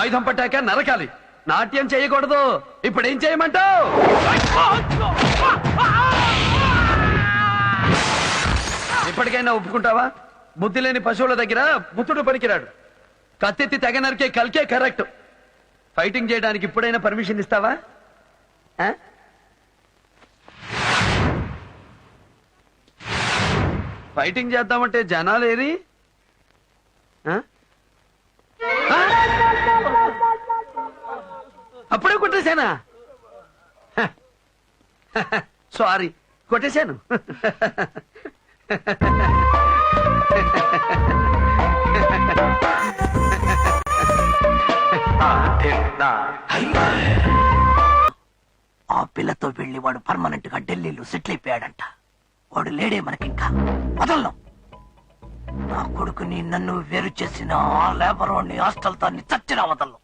ఆయుధం పట్టాక నరకాలి, నాట్యం చేయకూడదు. ఇప్పుడేం చేయమంటావు? ఇప్పటికైనా ఒప్పుకుంటావా? బుద్ధి లేని పశువుల దగ్గర బుద్ధుడు పనికిరాడు. కత్తెత్తి తెగ నరికే కల్కే కరెక్ట్. ఫైటింగ్ చేయడానికి ఇప్పుడైనా పర్మిషన్ ఇస్తావా? ఫైటింగ్ చేద్దామంటే జనాలు ఏరి. అప్పుడే కొట్టేశానా? సారీ, కొట్టేశాను. ఆ పిల్లతో వెళ్లి వాడు పర్మనెంట్ గా ఢిల్లీలో సెటిల్ అయిపోయాడంట. వాడు లేడే మనకింకా. వదలను. నా కొడుకుని నన్ను వేరు చేసిన ఆ లేబర్ వాడిని హాస్టల్ తాన్ని చచ్చినా వదలను.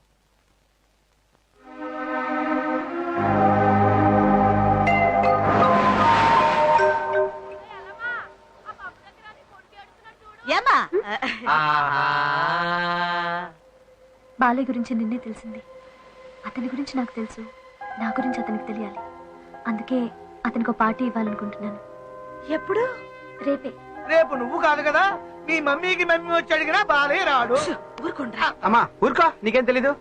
బాలయ్య గురించి నిన్నే తెలిసింది. అతని గురించి నాకు తెలుసు, నా గురించి అతనికి తెలియాలి. అందుకే అతనికి ఒక పార్టీ ఇవ్వాలనుకుంటున్నాను. ఎప్పుడు? రేపే. రేపు నువ్వు కాదు కదా, మీ మమ్మీకి మమ్మీ వచ్చి అడిగినా బాలే రాడు. ఊరుకుండ్రా. అమ్మా ఊరుకో, నీకేం తెలీదు.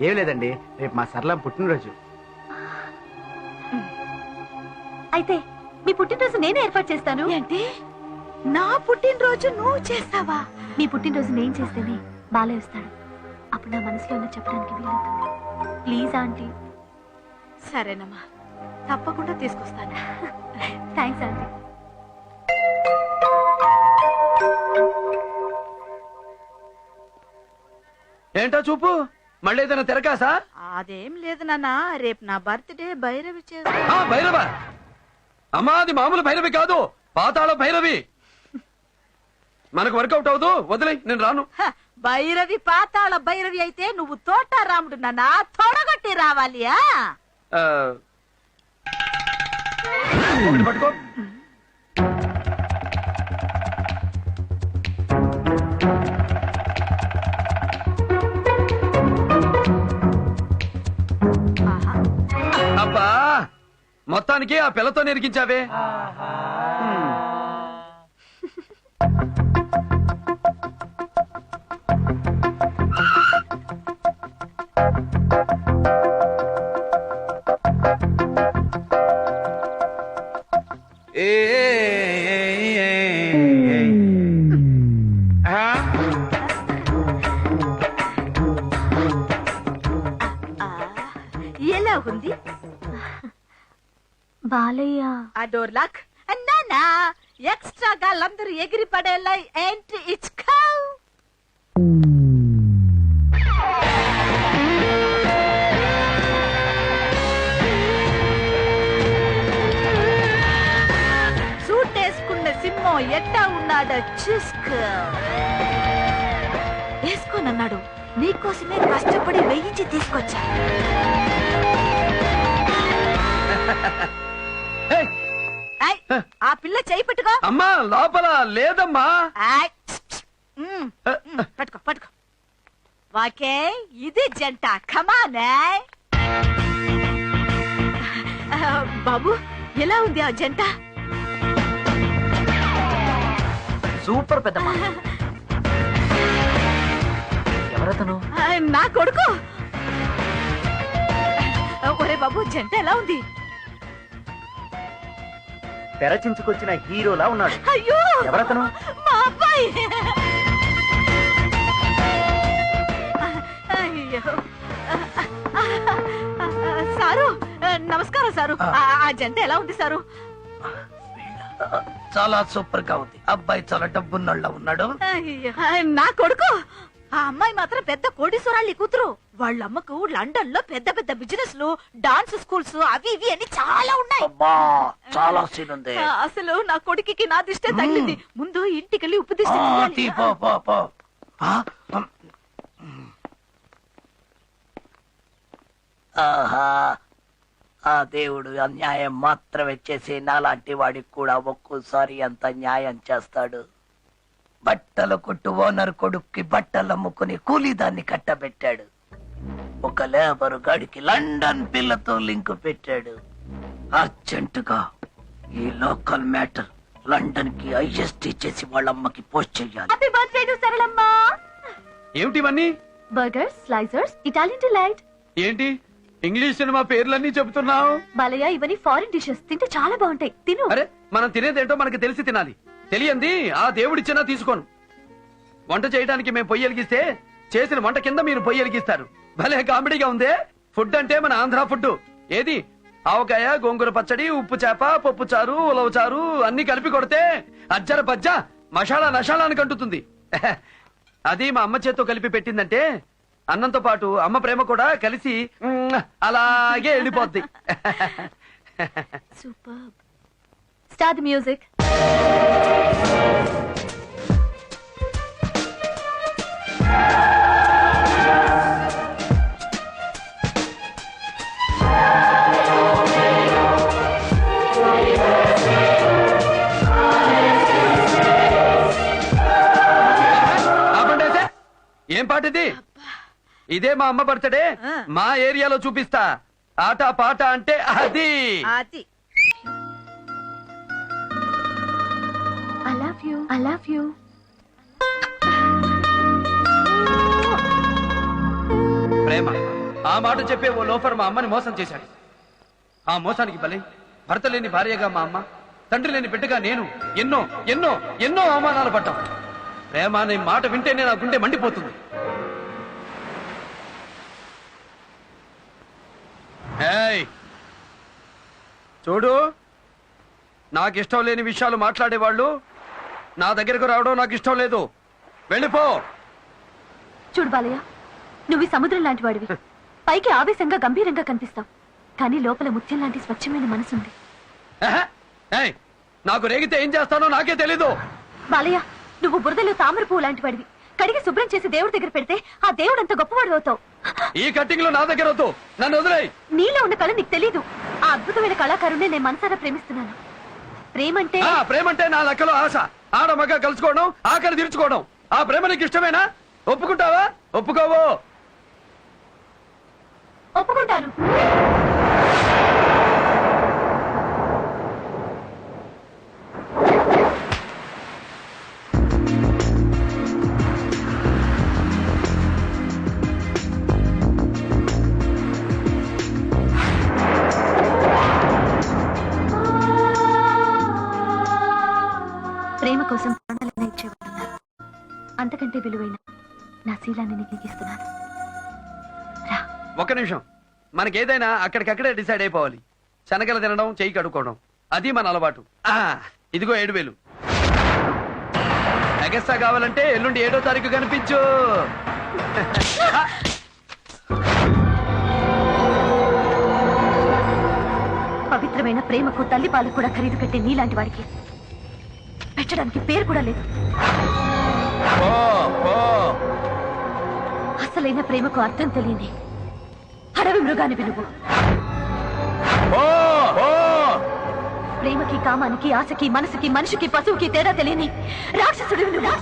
ఏం లేదండి, రేపు మా సరళం పుట్టినరోజు. అయితే మీ పుట్టినరోజు నేనే ఏర్పాటు చేస్తాను. ఏంటి, నా పుట్టినరోజు నువ్వు చేస్తావా? మీ పుట్టినరోజు నేను చేస్తేనే బాలయ్య వస్తాడు. అప్పుడు నా మనసులో ఉన్న చెప్పడానికి వీలవుతుంది. Please aunty. సరేనమ్మా, తప్పకుండా తీసుకొస్తాను. Thanks aunty. ఏంటో చూపు, మళ్ళీ ఏదైనా తిరకాసా? అదేం లేదు నాన్న, రేపు నా బర్త్డే. భైరవి భైరవ? అమ్మా, అది మామూలు భైరవి కాదు, పాతాళ భైరవి. మనకు వర్కౌట్ అవదు, వదిలే, నేను రాను. భైరవి పాతాళ భైరవి అయితే నువ్వు తోట రాముడు నాన్న, తొడగొట్టి రావాలి. ఒకటి పట్టుకో. అబ్బా, మొత్తానికి ఆ పిల్లతో నెరికించావే. ఎలా ఉంది బాలయ్య? ఆ డోర్ లాక్ అన్నానా, ఎక్స్ట్రా గాళ్ళందరూ ఎగిరి పడేలా ఏంటి ఇచ్చుకో. సూట్ వేసుకున్న సింహం ఎట్టా ఉన్నాడో చూసుకో. వేసుకోనన్నాడు, నీకోసమే కష్టపడి వేయించి తీసుకొచ్చా. ఆ పిల్ల చేయి పట్టుకో. అమ్మా, లోపల లేదమ్మా. పట్టుకో పట్టుకో. వాకే, ఇది జంట. కమానే బాబు, ఎలా ఉంది ఆ జంట? సూపర్ పెద్దమ్మా. ఎవరతను? నా కొడుకు. ఒరే బాబు, జంట ఎలా ఉంది? తెరచించుకొచ్చిన హీరోలా ఉన్నాడు. అయ్యో, ఎవరతను? మా అబ్బాయి. అయ్యో, సారు నమస్కారం సారు. ఆ జంట ఎలా ఉంది సారు? చాలా సూపర్ గా ఉంది. అబ్బాయి చాలా డబ్బున్నోళ్ళ ఉన్నాడు. అయ్యో, నా కొడుకు. ఆ అమ్మాయి మాత్రం పెద్ద కోటీశ్వరాళ్ళ కూతురు. వాళ్ళ అమ్మకు లండన్ లో పెద్ద పెద్ద బిజినెస్లు, డాన్స్ స్కూల్స్ అవి ఇవి అని చాలా ఉన్నాయి. చాలా సీన్ ఉంది. అసలు నా కొడుకుకి నా దిష్టే తగిలింది. ముందు ఇంటికెళ్ళి ఉప్పు దిష్టి తీయాలి. ఆ దేవుడు అన్యాయం మాత్రమే చేసి నాలాంటి వాడికి కూడా ఒక్కోసారి అంత న్యాయం చేస్తాడు. బట్టల కొట్టు ఓనర్ కొడుక్కి బట్టలు అమ్ముకుని కూలీదాన్ని కట్టబెట్టాడు. ఒక లేబర్ గాడికి లండన్ పిల్లతో లింక్ పెట్టాడు. అర్జెంటుగా ఈ లోకల్ మ్యాటర్ లండన్ కి ఐఎస్టీ చేసి వాళ్ళమ్మకి పోస్ట్ చెయ్యాలి. Happy birthday to Saralamma. ఏమిటివన్నీ? Burgers, slicers, Italian delight. ఏంటి ఇంగ్లీష్ సినిమా పేర్లన్నీ చెబుతున్నావు? బాలయ్య, ఇవన్నీ ఫారిన్ డిషెస్, తింటే చాలా బాగుంటాయి, తిను. అరే, మనం తినేదేంటో మనకు తెలిసి తినాలి. తెలియంది ఆ దేవుడిచ్చినా తీసుకోను. వంట చేయడానికి మేము పొయ్యి వెలిగిస్తే చేసిన వంట కింద మీరు పొయ్యి వెలిగిస్తారు. భలే కామెడీగా ఉందే. ఫుడ్ అంటే మన ఆంధ్ర ఫుడ్. ఏది ఆవకాయ, గోంగూర పచ్చడి, ఉప్పు చేప, పప్పు చారు, ఉలవ చారు అన్ని కలిపి కొడితే అజ్జర పజ్జ మసాలా నషాలా అని కంటుతుంది. అది మా అమ్మ చేత్తో కలిపి పెట్టిందంటే అన్నంతో పాటు అమ్మ ప్రేమ కూడా కలిసి అలాగే వెళ్ళిపోద్ది. సూపర్. Start the music. ఆపండేసే. ఏం పాట ఇది? ఇదే మా అమ్మ బర్త్డే. మా ఏరియాలో చూపిస్తా. ఆట పాట అంటే అది. అది I love you, I love you. ప్రేమ ఆ మాట చెప్పే ఓ లోఫర్ మా అమ్మని మోసం చేశాడు. ఆ మోసానికి బలి భర్త లేని భార్యగా మా అమ్మ, తండ్రి లేని బిడ్డగా నేను ఎన్నో ఎన్నో ఎన్నో అవమానాలు పడ్డాం. ప్రేమ అనే మాట వింటేనే నా గుండె మండిపోతుంది. ఏయ్, చూడు, నాకు ఇష్టం లేని విషయాలు మాట్లాడేవాళ్ళు నా దగ్గరకు రావడం నాకు ఇష్టం లేదు. వెళ్ళిపో. చూడు బాలయ్య, నువ్వు ఈ సముద్రం లాంటి వాడివి. పైకి ఆవేశంగా గంభీరంగా కనిపిస్తావు, కానీ లోపల ముత్యం లాంటి స్వచ్ఛమైన మనసుంది. ఆహా! ఏయ్, నాకు రేగితే ఏం చేస్తానో నాకే తెలీదు. బాలయ్య, నువ్వు బురదలో తామర పువ్వు లాంటి వాడివి. కడిగి శుభ్రం చేసి దేవుడి దగ్గర పెడితే ఆ దేవుడు అంత గొప్పవాడు అవుతావు. ఈ కట్టింగ్ లో నా దగ్గర వద్దు, నన్ను వదిలేయ్. నీలో ఉన్న కళ నీకు తెలీదు. ఆ అద్భుతమైన కళాకారుణ్ణి నేను మనసారా ప్రేమిస్తున్నాను. ప్రేమంటే ప్రేమంటే నా లెక్కలో ఆశ. ఆడ మగ కలుసుకోవడం, ఆకలి తీర్చుకోవడం. ఆ ప్రేమ నీకు ఇష్టమేనా? ఒప్పుకుంటావా? ఒప్పుకోవో? ఒప్పుకుంటాను. ప్రేమ కోసం ప్రాణాలైనా ఇచ్చేవాళ్ళున్నారు. అంతకంటే విలువైన నా శీలాన్ని నీకు ఇస్తున్నాను. రా. ఒక్క నిమిషం. మనకేదైనా అక్కడికక్కడే డిసైడ్ అయిపోవాలి. శనగలు తినడం, చెయ్యి కడుక్కోవడం, అది మన అలవాటు. ఇదిగో 7,000. ఎగస్ట్రా కావాలంటే ఎల్లుండి 7వ తారీఖు కనిపించు. పవిత్రమైన ప్రేమకు తల్లి పాలకు కూడా ఖరీదు పెట్టే నీలాంటి వాడికి పెట్టడానికి పేరు కూడా లేదు. అసలైన ప్రేమకు అర్థం తెలియని అడవి మృగాన్ని వినువు. ప్రేమకి, కామానికి, ఆశకి, మనసుకి, మనిషికి, పశువుకి తేడా తెలియని రాక్షసుడు నువ్వు.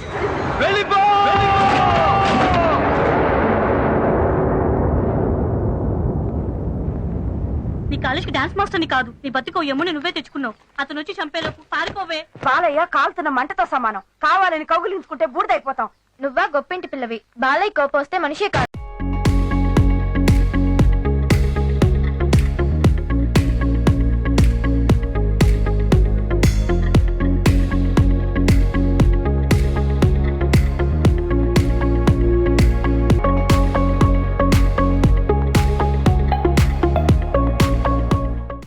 నీ కాలేజ్కి డాన్స్ మాస్టర్ని కాదు, నీ బతికో ఎమ్ముని నువ్వే తెచ్చుకున్నావు. అతను వచ్చి చంపేలోపు పారిపోవే. బాలయ్య కాలుతున్న మంటతో సమానం. కావాలని కౌగులించుకుంటే బూడిదైపోతాం. నువ్వా గొప్పింటి పిల్లవి. బాలయ్య కోపం వస్తే మనిషే కాదు.